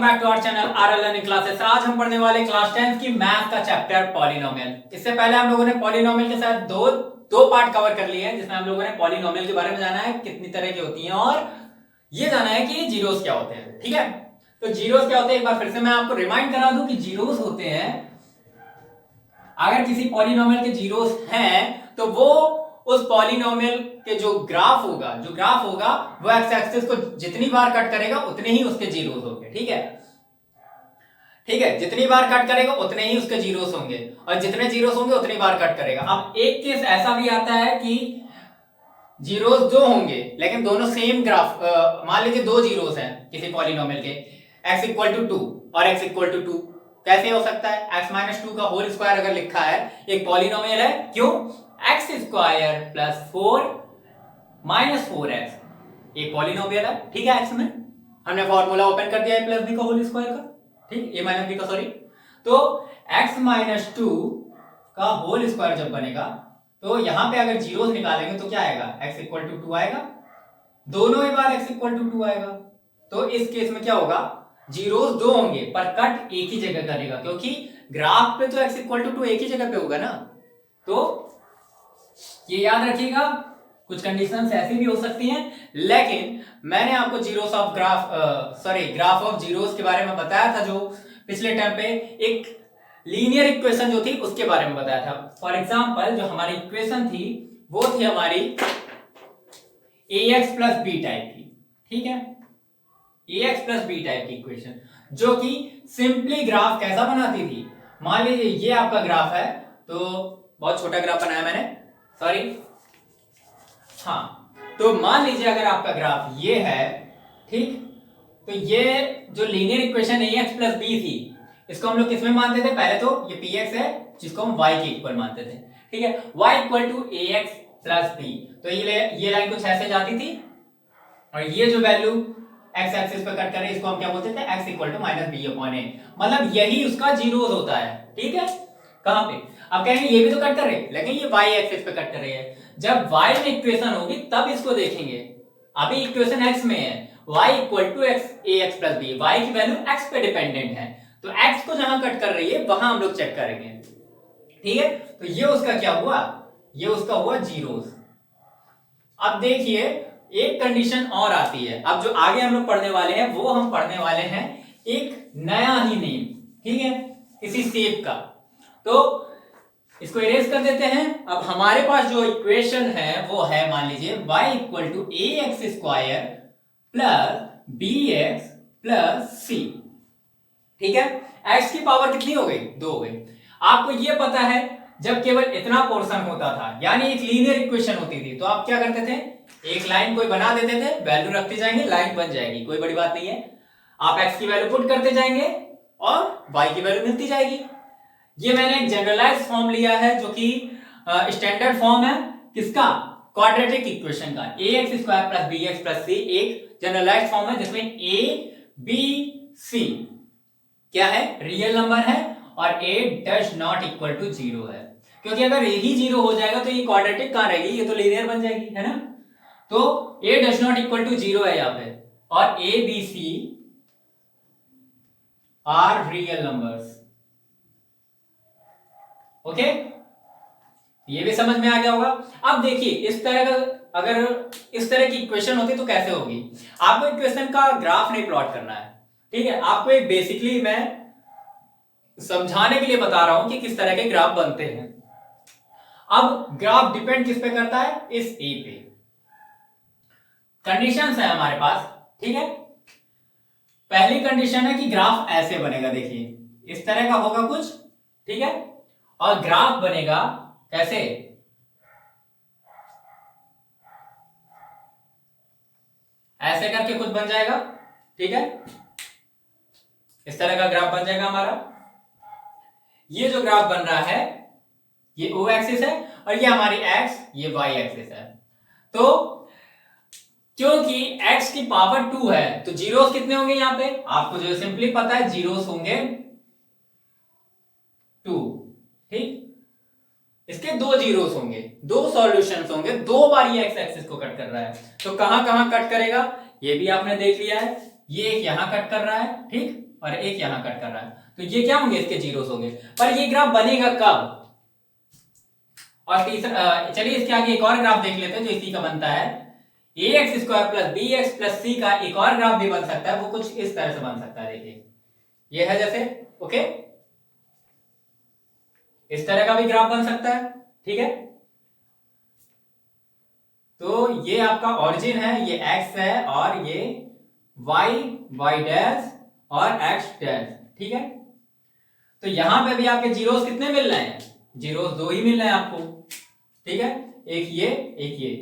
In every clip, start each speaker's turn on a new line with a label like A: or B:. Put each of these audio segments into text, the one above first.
A: Back to our channel RL learning classes. आज हम पढ़ने वाले क्लास 10 की मैथ का चैप्टर पॉलिनोमियल। इससे पहले हम लोगों ने पॉलिनोमियल के साथ दो पार्ट कवर कर लिए हैं, जिसमें हम लोगों ने पॉलिनोमियल के बारे में जाना है कितनी तरह की होती हैं और ये जाना है कि जीरोस क्या होते हैं। ठीक है, तो जीरोस क्या होते हैं एक बार फिर से मैं आपको रिमाइंड करा दूं कि जीरोस होते हैं, अगर किसी पॉलिनोमियल के जीरोस हैं तो वो उस पॉलिनोमियल के जो ग्राफ होगा वो एक्स एक्सिस को जितनी बार कट करेगा उतने ही उसके जीरोस होंगे। ठीक है, जितनी बार कट करेगा उतने ही उसके जीरोस होंगे और जितने जीरोस होंगे उतनी बार कट करेगा। अब एक केस ऐसा भी आता है कि जीरोस दो होंगे लेकिन दोनों सेम ग्राफ, मान लीजिए दो जीरोस हैं किसी पॉलिनोमियल के, x इक्वल टू 2 और x इक्वल टू 2। कैसे हो सकता है? x माइनस 2 का होल स्क्वायर अगर लिखा है, एक पॉलिनोमियल है, क्यों? x square plus 4 minus 4x एक पॉलिनोमियल है। ठीक है, x में हमने फॉर्मूला ओपन कर दिया है प्लस बी का होल स्क्वायर का, ठीक, a माइनस बी का, सॉरी। तो x माइनस 2 का होल स्क्वायर जब बनेगा तो यहां पे अगर जीरोस निकालेंगे तो क्या आएगा? x इक्वल टू 2 आएगा, दोनों ही बार x इक्वल टू 2 आएगा। तो इस केस में क्या होगा? जीरोस दो होंगे पर कट एक ही जगह करेगा, क्योंकि ग्राफ पे तो x इक्वल टू 2 एक ही जगह पे होगा ना। तो ये याद रखिएगा, कुछ कंडीशंस ऐसी भी हो सकती हैं, लेकिन मैंने आपको ग्राफ ऑफ जीरोस के बारे में बताया था, जो पिछले टाइम पे एक लीनियर इक्वेशन जो थी उसके बारे में बताया था। फॉर एग्जांपल जो हमारी इक्वेशन थी वो थी हमारी ax प्लस बी टाइप की। ठीक है, ax प्लस बी टाइप की इक्वेशन, जो कि सिंपली ग्राफ कैसा बनाती थी? मान लीजिए ये आपका ग्राफ है, तो बहुत छोटा ग्राफ बनाया मैंने, सॉरी। हाँ, तो मान लीजिए अगर आपका ग्राफ ये है, ठीक, तो ये जो linear equation ax plus b थी, इसको हम लोग किसमें मानते थे? पहले तो ये px है जिसको हम y के इक्वल मानते थे। ठीक है, y equal to ax plus b, तो ये लाइन कुछ ऐसे जाती थी और ये जो वैल्यू x एक्सिस पे कट करे इसको हम क्या बोलते थे? x equal to minus b upon a, मतलब यही उसका जीरोस होता है। ठीक है, कहां पे? अब कहेंगे ये भी तो कट कर रहे हैं, लेकिन ये y एक्सिस पे कट कर रही है। जब y में इक्वेशन होगी तब इसको देखेंगे, अभी इक्वेशन x में है, y equal to x a x plus b, y की वैल्यू x पे डिपेंडेंट है, तो x को जहां कट कर रही है वहां हम लोग चेक करेंगे। ठीक है, तो ये उसका क्या हुआ? ये उसका हुआ जीरोस। अब देखिए एक कंडीशन और आती है, अब जो आगे हम लोग पढ़ने वाले हैं वो हम पढ़ने वाले हैं एक नया ही नेम, ठीक है, किसी शेप का। तो इसको इरेज कर देते हैं। अब हमारे पास जो इक्वेशन है वो है, मान लीजिए y equal to a x square plus b x plus c. ठीक है, x की पावर कितनी हो गई? 2 हो गई। आपको ये पता है जब केवल इतना पोर्शन होता था, यानी एक लीनियर इक्वेशन होती थी, तो आप क्या करते थे? एक लाइन कोई बना देते थे, वैल्यू रखते जाएंगे, लाइन बन जाएगी, कोई बड़ी बात नहीं है। आप x की वैल्यू पुट करते जाएंगे और y की वैल्यू मिलती जाएगी। ये मैंने एक जनरलाइज फॉर्म लिया है जो कि स्टैंडर्ड फॉर्म है किसका? क्वाड्रेटिक इक्वेशन का। ax square plus b x plus c एक जनरलाइज फॉर्म है जिसमें a b c क्या है? रियल नंबर है और a does not equal to 0 है, क्योंकि अगर यही 0 हो जाएगा तो ये क्वाड्रेटिक कहां रहेगी? ये तो लीनियर बन जाएगी, है ना। तो a does not equal to 0 है यहां पे, और a b c are real numbers. Okay, ये भी समझ में आ गया होगा। अब देखिए इस तरह का, अगर इस तरह की इक्वेशन होती तो कैसे होगी? आपको इक्वेशन का ग्राफ नहीं प्लॉट करना है, ठीक है, आपको एक बेसिकली मैं समझाने के लिए बता रहा हूं कि किस तरह के ग्राफ बनते हैं। अब ग्राफ डिपेंड किस पे करता है? इस ए पे। कंडीशंस है हमारे पास, ठीक है। पहली कंडीशन है कि ग्राफ ऐसे बनेगा, देखिए इस तरह का होगा कुछ, ठीक है, और ग्राफ बनेगा कैसे? ऐसे करके कुछ बन जाएगा, ठीक है, इस तरह का ग्राफ बन जाएगा हमारा। ये जो ग्राफ बन रहा है ये o एक्सिस है और ये हमारी x, ये y एक्सिस है। तो क्योंकि x की पावर 2 है तो जीरोस कितने होंगे यहाँ पे? आपको जो सिंपली पता है जीरोस होंगे 2, ठीक, इसके दो जीरोस होंगे, दो सॉल्यूशंस होंगे, दो बार ये x एक्सिस को कट कर रहा है, तो कहां कहां कट करेगा ये भी आपने देख लिया है। ये यहां कट कर रहा है, ठीक, और एक यहां कट कर रहा है, तो ये क्या होंगे, इसके जीरोस होंगे। पर ये ग्राफ बनेगा कब? और तीसरा चलिए इसके आगे एक और ग्राफ देख लेते हैं जो इसी का बनता है। A x square plus b x plus c का एक और ग्राफ भी बन सकता है, वो कुछ इस तरह से बन सकता है। देखिए ये है जैसे, ओके, इस तरह का भी ग्राफ बन सकता है, ठीक है। तो ये आपका ओरिजिन है, ये x है और ये y, y डैश और x डैश, ठीक है। तो यहां पे भी आपके जीरोस कितने मिल रहे हैं? जीरोस दो ही मिल रहे हैं आपको, ठीक है, एक ये एक ये,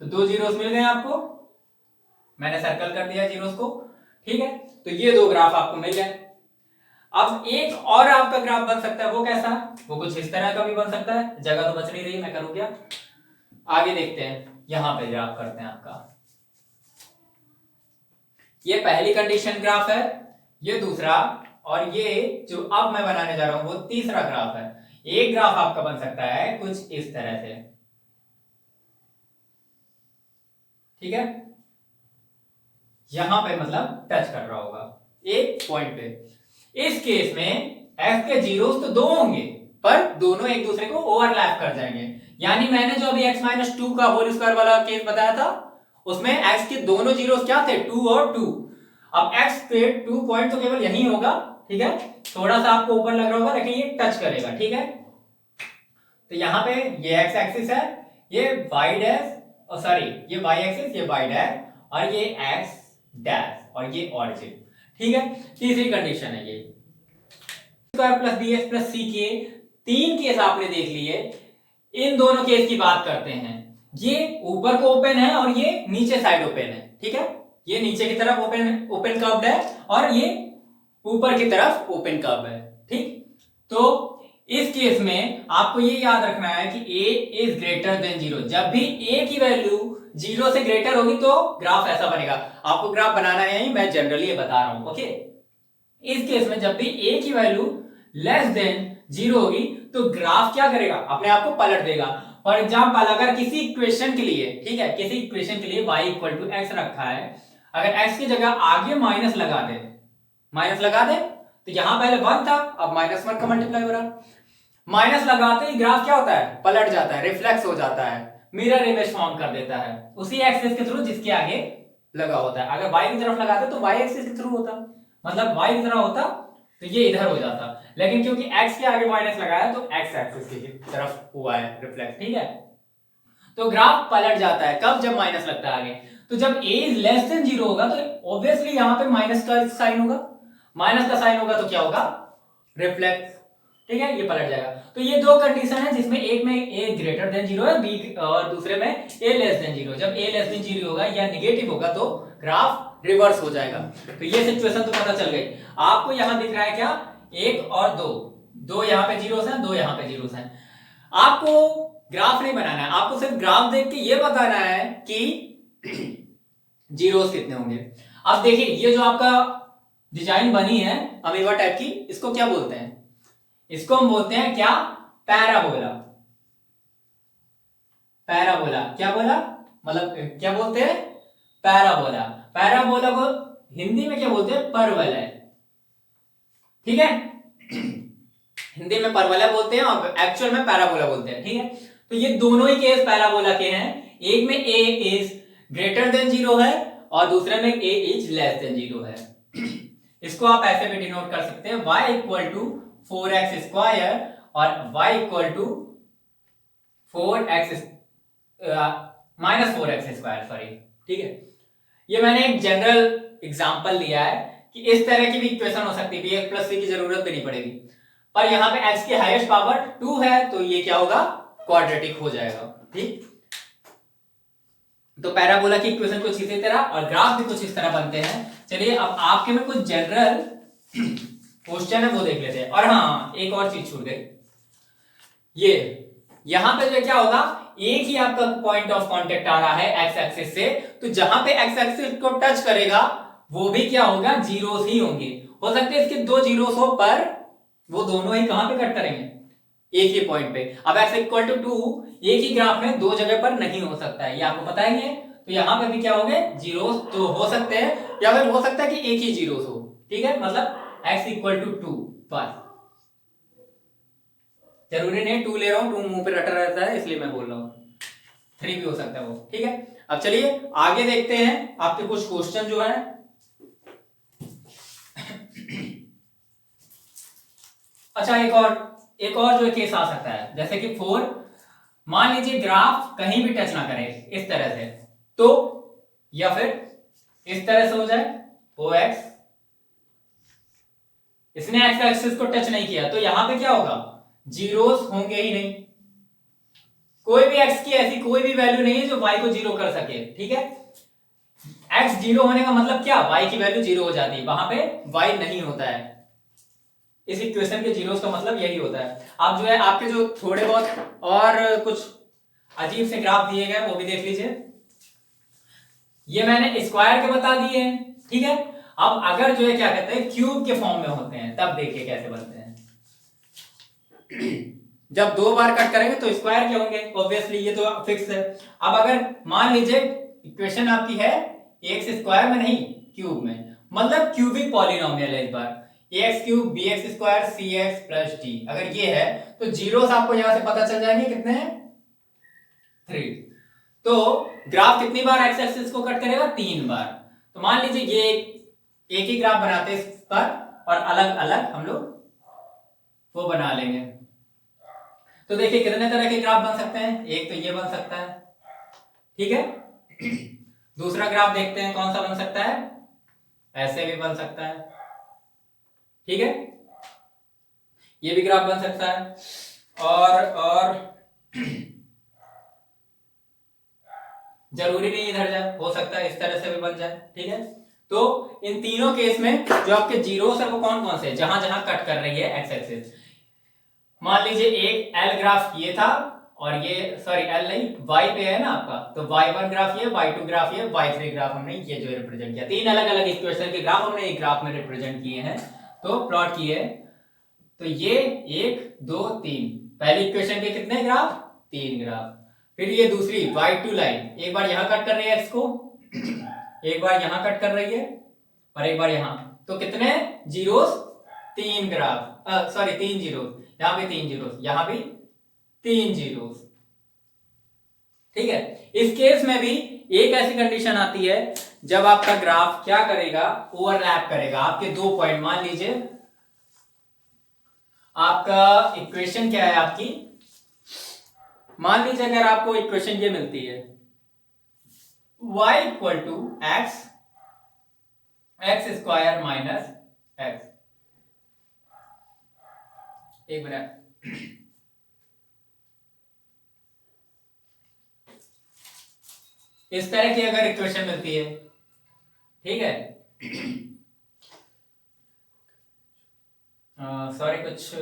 A: तो दो जीरोस मिल गए आपको, मैंने सर्कल कर दिया जीरोस को, ठीक है। तो ये दो ग्राफ आपको मिल गए। अब एक और आपका ग्राफ बन सकता है, वो कैसा? वो कुछ इस तरह का भी बन सकता है, जगह तो बच नहीं रही, मैं करूं क्या, आगे देखते हैं। यहां पे ग्राफ करते हैं आपका, ये पहली कंडीशन ग्राफ है, ये दूसरा, और ये जो अब मैं बनाने जा रहा हूं वो तीसरा ग्राफ है। एक ग्राफ आपका बन सकता है कुछ इस तरह से, ठीक है, यहां पे मतलब टच कर रहा होगा एक पॉइंट पे। इस केस में f के जीरोस तो दो होंगे, पर दोनों एक दूसरे को ओवरलैप कर जाएंगे। यानी मैंने जो अभी x-2 का होल स्क्वायर वाला केस बताया था, उसमें x के दोनों जीरोस क्या थे, 2 और 2। अब x पे 2 पॉइंट तो केवल यही होगा, ठीक है, थोड़ा सा आपको ऊपर लग रहा होगा, लेकिन ये टच करेगा, ठीक है। तो यहां पे ये x एक्सिस है, ये y डैश, और सॉरी ये y एक्सिस, ये y डैश, और ये x डैश, और ये ऑरिजिन, ठीक है। तीसरी कंडीशन है ये square plus b x plus c के तीन केस आपने देख लिए। इन दोनों केस की बात करते हैं, ये ऊपर को ओपन है और ये नीचे साइड ओपन है, ठीक है, ये नीचे की तरफ ओपन कर्व्ड है और ये ऊपर की तरफ ओपन कर्व है, ठीक। तो इस केस में आपको ये याद रखना है कि a इज ग्रेटर देन 0। जब भी a की वैल्यू 0 से ग्रेटर होगी तो ग्राफ ऐसा बनेगा। आपको ग्राफ बनाना है, मैं जनरली ये बता रहा हूं, ओके। इस केस में जब भी a की वैल्यू लेस देन 0 होगी तो ग्राफ क्या करेगा, अपने आप को पलट देगा। फॉर एग्जाम्पल अगर किसी इक्वेशन के लिए, ठीक है, किसी इक्वेशन के लिए y इक्वल टू एक्स रखा है, अगर x की जगह आगे माइनस लगा दे, तो यहां पहले 1 था, अब -1 का मल्टीप्लाई हो रहा, माइनस लगाते ही ग्राफ क्या होता है, पलट जाता है, रिफ्लेक्स हो जाता है, मिरर इमेज फॉर्म कर देता है उसी एक्सिस के थ्रू जिसके आगे लगा होता है। अगर y की तरफ लगाते तो y एक्सिस के थ्रू होता, मतलब y की तरह होता तो ये इधर हो जाता, लेकिन क्योंकि x के आगे माइनस लगाया तो x एक्सिस की तरफ हुआ है रिफ्लेक्ट, ठीक है। तो ग्राफ पलट जाता है कब, जब माइनस लगता है आगे। तो जब a इज लेस देन 0 होगा तो ऑब्वियसली यहां पे माइनस का साइन होगा, माइनस का साइन होगा तो क्या होगा, रिफ्लेक्ट, ठीक है, ये पलट जाएगा। तो ये दो कंडीशन है जिसमें एक में a ग्रेटर देन 0 है, b और दूसरे में a लेस देन 0। जब a लेस देन 0 होगा या नेगेटिव होगा तो ग्राफ रिवर्स हो जाएगा। तो ये सिचुएशन तो पता चल गई। आपको यहां दिख रहा है क्या, एक और दो यहां पे जीरोस हैं, दो यहां पे जीरोस हैं। आपको ग्राफ नहीं बनाना है, आपको सिर्फ ग्राफ देख के ये बताना है कि जीरोस कितने होंगे। अब देखिए ये जो आपका डिजाइन बनी है अमीबा टाइप की, इसको क्या बोलते हैं, इसको हम बोलते हैं क्या, पैराबोला। पैराबोला क्या बोला, मतलब क्या बोलते हैं, पैराबोला। पैराबोला को हिंदी में क्या बोलते हैं, परवलय, ठीक है। हिंदी में परवलय बोलते हैं और एक्चुअल में पैराबोला बोलते हैं, ठीक है। तो ये दोनों ही केस पैराबोला के हैं, एक में a इज ग्रेटर देन 0 है और दूसरे में a इज लेस देन 0 है। इसको आप ऐसे भी डिनोट कर सकते हैं, y equal to 4x square और y equal to 4x minus 4x square, sorry, ठीक है। ये मैंने एक जनरल एग्जांपल लिया है कि इस तरह की भी इक्वेशन हो सकती है, bx प्लस c की जरूरत भी नहीं पड़ेगी। पर यहां पे x की हाईएस्ट पावर 2 है तो ये क्या होगा, क्वाड्रेटिक हो जाएगा, ठीक। तो पैराबोला की इक्वेशन कुछ इसी तरह और ग्राफ भी कुछ इस तरह बनते हैं। चलिए अब आपके में कुछ जनरल क्वेश्चन है वो देख लेते हैं। और हाँ, एक और चीज छूट गई, ये यहां पे जो क्या होगा, एक ही आपका पॉइंट ऑफ कांटेक्ट आ रहा है एक्स एक्सिस से, तो जहां पे एक्स एक्सिस को टच करेगा वो भी क्या होगा, जीरोस ही होंगे। हो सकते हैं इसके दो जीरोस हो पर वो दोनों ही कहां पे कट करेंगे, एक ही पॉइंट पे। अब x इक्वल टू 2 एक ही ग्राफ में दो जगह पर नहीं हो सकता है, ये आपको पता ही है। तो यहां पे भी क्या हो गए, जीरोस तो हो सकते हैं, या फिर हो सकता है कि एक ही जीरोस हो, ठीक है, मतलब x इक्वल टू 2 बस। जरूरी नहीं 2 ले रहा हूं, 2 मुंह पे रटा रहता है इसलिए मैं बोल रहा हूं, 3 भी हो सकता है वो। ठीक है, अब चलिए आगे देखते हैं आपके कुछ क्वेश्चन जो है। अच्छा, एक और जो केस आ सकता है, जैसे कि 4, मान लीजिए ग्राफ कहीं भी टच ना करे इस तरह से, तो या फिर इस तरह से हो जाए OX, इसने एक्स एक्सिस को टच नहीं किया, तो यहां पे क्या होगा, जीरोस होंगे ही नहीं। कोई भी x की ऐसी कोई भी वैल्यू नहीं है जो y को जीरो कर सके। ठीक है, x जीरो होने का मतलब क्या, y की वैल्यू जीरो हो जाती है, वहां पे y नहीं होता है। इस इक्वेशन के जीरोस का मतलब यही होता है। आप जो है आपके जो थोड़े बहुत और कुछ अजीब से ग्राफ दिए गए वो भी देख लीजिए, ये मैंने स्क्वायर के बता दिए हैं। ठीक है, अब अगर जो है क्या कहते हैं क्यूब के फॉर्म में होते हैं, तब देखिए कैसे बनते हैं। जब 2 बार कट करेंगे तो स्क्वायर के होंगे, ऑब्वियसली ये तो फिक्स है। अब अगर मान लीजिए इक्वेशन आपकी है एक्स स्क्वायर में नहीं क्यूब में, मतलब क्यूबिक पॉलिनोमियल है इस बार, ax cube bx square cx plus d, अगर ये है तो जीरोस आपको यहां से पता चल जाएंगे कितने हैं, 3। तो ग्राफ कितनी बार एक्स एक्सिस को कट करेगा, 3 बार। तो मान लीजिए ये एक ही ग्राफ बनाते हैं इस पर, और अलग अलग हम लोग वो बना लेंगे। तो देखिए कितने तरह के ग्राफ बन सकते हैं, एक तो ये बन सकता है। ठीक है, दूसरा ग्राफ देखते हैं कौन सा बन सकता है, ऐसे भी बन सकता है। ठीक है, ये भी ग्राफ बन सकता है, और जरूरी नहीं इधर जाए, हो सकता है इस तरह से भी बन जाए। ठीक है, तो इन तीनों केस में जो आपके जीरोस है वो कौन कौन से, जहां जहां कट कर रही है एक्स एक्सिस। मान लीजिए एक एल ग्राफ ये था, और ये सॉरी एल नहीं वाई पे है ना आपका, तो y1 ग्राफ ये, y2 ग्राफ ये, y3 ग्राफ हमने ये जो रिप्रेजेंट किया, 3 अलग अलग इक्वेशन के ग्राफ हमने एक ग्राफ में रिप्रेजेंट किए हैं, तो प्लॉट किए। तो ये 1 2 3, पहली इक्वेशन के कितने ग्राफ, 3 ग्राफ। फिर ये दूसरी y2 लाइन, एक बार यहां कट कर रही है x को, एक बार यहां कट कर रही है, और एक बार यहां, तो कितने जीरोस, 3 ग्राफ, सॉरी 3 जीरोस, यहां भी 3 जीरोस, यहां भी 3 जीरोस। ठीक है, इस केस में भी एक ऐसी कंडीशन आती है जब आपका ग्राफ क्या करेगा, ओवरलैप करेगा आपके 2 पॉइंट। मान लीजिए आपका इक्वेशन क्या है आपकी, मान लीजिए अगर आपको इक्वेशन ये मिलती है y equal to x square minus x, एक मिनट, इस तरह की अगर इक्वेशन मिलती है, ठीक है, सॉरी कुछ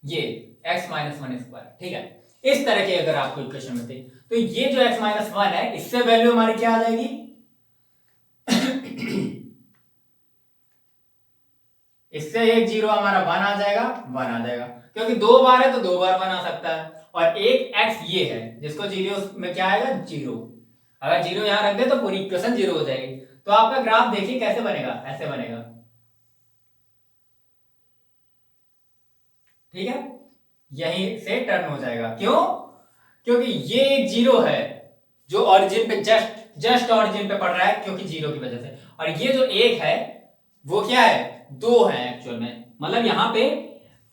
A: ये x माइनस 1 स्क्वायर, ठीक है, इस तरह की अगर आपको इक्वेशन मिलती है, तो ये जो x माइनस 1 है इससे वैल्यू हमारी क्या आ जाएगी इससे एक जीरो हमारा 1 आ जाएगा, 1 आ जाएगा, क्योंकि 2 बार है तो 2 बार 1 आ सकता है, और एक x ये है जिसको जीरो में क्या आएगा, जीरो। अगर जीरो यहां रख दे तो पूरी इक्वेशन जीरो हो जाएगी। तो आपका ग्राफ देखिए कैसे बनेगा, ऐसे बनेगा। ठीक है, यहीं से टर्न हो जाएगा, क्यों, क्योंकि ये एक जीरो है जो ओरिजिन पे जस्ट ओरिजिन पे पड़ रहा है क्योंकि जीरो की वजह से, और ये जो एक है वो क्या है, 2 है एक्चुअल में, मतलब यहां पे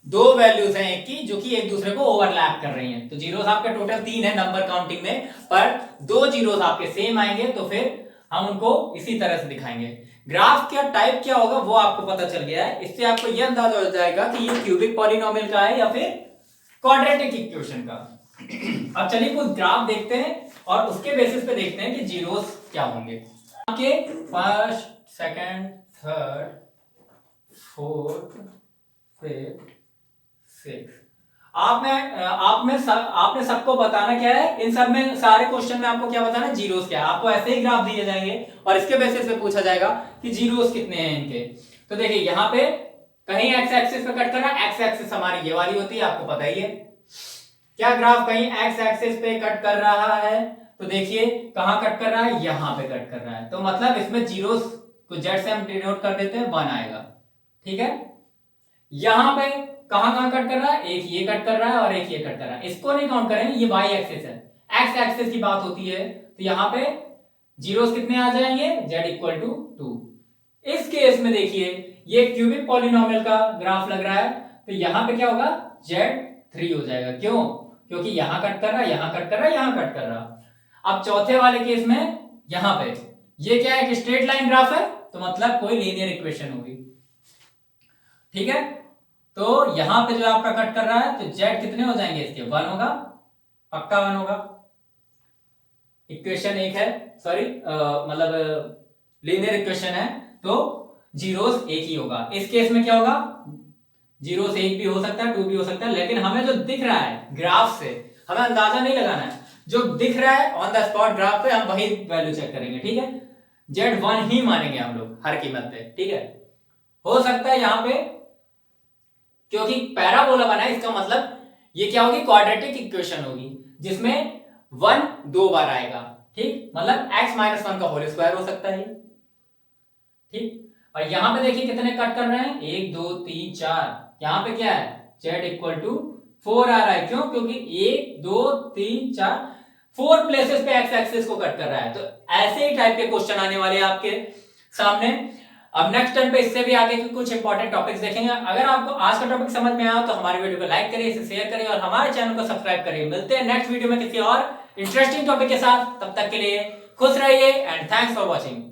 A: 2 वैल्यूज हैं एक की जो कि एक दूसरे को ओवरलैप कर रही हैं। तो जीरोस आपके टोटल 3 है नंबर काउंटिंग में, पर 2 जीरोस आपके सेम आएंगे, तो फिर हम उनको इसी तरह से दिखाएंगे। ग्राफ का टाइप क्या होगा वो आपको पता चल गया है, इससे आपको यह अंदाजा हो जाएगा कि ये क्यूबिक पॉलिनोमियल का है या फिर क्वाड्रेटिक इक्वेशन का। अब चलिए कुछ ग्राफ देखते हैं और उसके बेसिस पे देखते हैं कि जीरोस क्या होंगे। आपके first, second, third, fourth, fifth, six, आपने सबको बताना क्या है, इन सब में सारे क्वेश्चन में आपको क्या बताना है, जीरोस क्या है। आपको ऐसे ही ग्राफ दिए जाएंगे और इसके बेसिस पे पूछा जाएगा कि जीरोस कितने हैं इनके। तो देखिए यहाँ पे कहीं एक्स एक्सिस पे कट करना, एक्स एक्सिस हमारी ये वाली होती है, आपको पता ही है। क्या ग्राफ कहीं एक्स एक्सिस पे कट कर रहा है तो देखिए कहाँ कट कर रहा है, यहाँ पे कट कर रहा है, तो मतलब इसमें जीरोस को जेड से हम डिनोट कर देते हैं, 1 आएगा। ठीक है, यहां पे कहां कहां कट कर रहा है, एक ये कट कर रहा है और एक ये कट कर रहा है, इसको नहीं काउंट करेंगे, ये वाई एक्सिस है। एक्स एक्सिस की बात होती है तो यहां पे जीरोस कितने आ जाएंगे, z इक्वल टू 2। इस केस में देखिए ये क्यूबिक पॉलिनोमियल का ग्राफ लग रहा है, तो यहां पे क्या होगा, z 3 हो जाएगा। क्यों, क्योंकि यहां कट कर रहा है, यहां कट कर रहा है, यहां कट कर रहा। अब चौथे वाले केस में यहां पे ये क्या है, एक स्ट्रेट लाइन ग्राफ है, तो मतलब कोई लीनियर इक्वेशन होगी। ठीक है, तो यहां पे जो आपका कट कर रहा है तो z कितने हो जाएंगे इसके, 1 होगा, पक्का 1 होगा। इक्वेशन एक है, सॉरी मतलब लीनियर इक्वेशन है, तो जीरोस एक ही होगा। इस केस में क्या होगा, जीरोस एक भी हो सकता है, 2 भी हो सकता है, लेकिन हमें जो दिख रहा है ग्राफ से हमें अंदाजा नहीं लगाना है, जो दिख रहा है ऑन द स्पॉट ग्राफ पे हम वही वैल्यू चेक करेंगे। ठीक है, z 1 ही मानेंगे हम लोग हर कीमत पे। ठीक है, हो सकता है यहां पे क्योंकि पैराबोला बना है, इसका मतलब ये क्या होगी, क्वाड्रेटिक इक्वेशन होगी जिसमें 1 2 बार आएगा। ठीक, मतलब x माइनस 1 का होल स्क्वायर हो सकता है। ठीक, और यहां पे देखिए कितने कट कर रहे हैं, 1 2 3 4, यहां पे क्या है, z इक्वल टू 4 आ रहा है। क्यों, क्योंकि 1 2 3 4 4 प्लेसेस पे x एक्सिस को कट कर रहा है। तो ऐसे ही टाइप के क्वेश्चन आने वाले हैं आपके सामने। अब नेक्स्ट टाइम पे इससे भी आगे के कुछ इंपॉर्टेंट टॉपिक्स देखेंगे। अगर आपको आज का टॉपिक समझ में आया तो हमारे वीडियो को लाइक करिए, इसे शेयर करिए और हमारे चैनल को सब्सक्राइब करिए। मिलते हैं नेक्स्ट वीडियो में किसी और इंटरेस्टिंग टॉपिक के साथ, तब तक के लिए खुश रहिए एंड थैंक्स फॉर वॉचिंग।